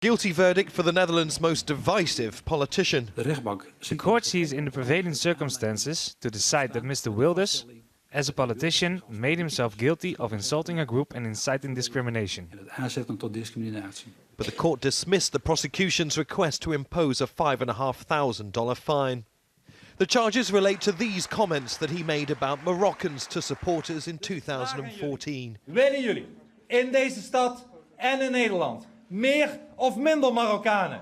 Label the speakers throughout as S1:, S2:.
S1: Guilty verdict for the Netherlands' most divisive politician.
S2: The court sees in the prevailing circumstances to decide that Mr. Wilders, as a politician, made himself guilty of insulting a group and inciting discrimination.
S1: But the court dismissed the prosecution's request to impose a $5,500 fine. The charges relate to these comments that he made about Moroccans to supporters in 2014.
S3: Willen jullie in deze stad en in Nederland meer of minder Marokkanen?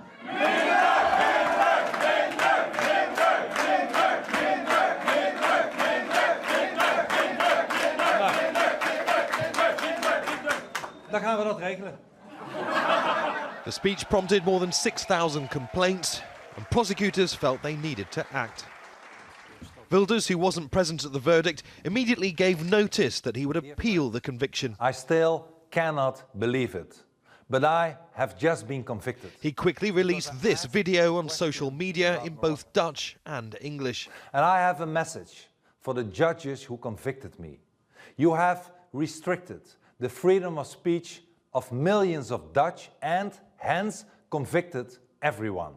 S3: Dan gaan we dat regelen.
S1: The speech prompted more than 6,000 complaints, and prosecutors felt they needed to act. Wilders, who wasn't present at the verdict, immediately gave notice that he would appeal the conviction.
S4: I still cannot believe it, but I have just been convicted.
S1: He quickly released this video on social media in both Dutch and English.
S4: And I have a message for the judges who convicted me. You have restricted the freedom of speech of millions of Dutch and hence convicted everyone.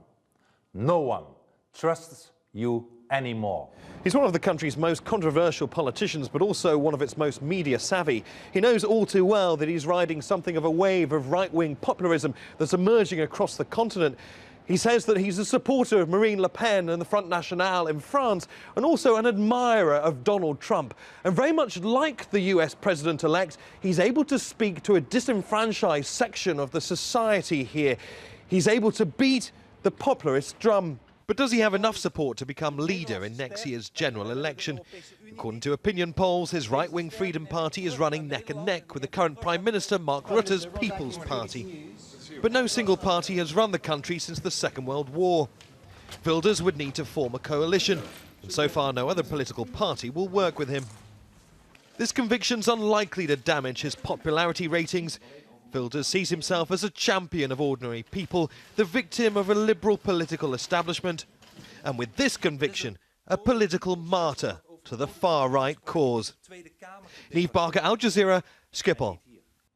S4: No one trusts you anymore.
S1: He's one of the country's most controversial politicians, but also one of its most media savvy. He knows all too well that he's riding something of a wave of right-wing populism that's emerging across the continent. He says that he's a supporter of Marine Le Pen and the Front National in France, and also an admirer of Donald Trump. And very much like the US president-elect, he's able to speak to a disenfranchised section of the society here. He's able to beat the popularist drum. But does he have enough support to become leader in next year's general election? According to opinion polls, his right-wing Freedom Party is running neck and neck with the current Prime Minister Mark Rutte's People's Party. But no single party has run the country since the Second World War. Wilders would need to form a coalition, and so far no other political party will work with him. This conviction's unlikely to damage his popularity ratings. Wilders sees himself as a champion of ordinary people, the victim of a liberal political establishment, and with this conviction, a political martyr to the far-right cause. Neave, Al Jazeera, Schiphol.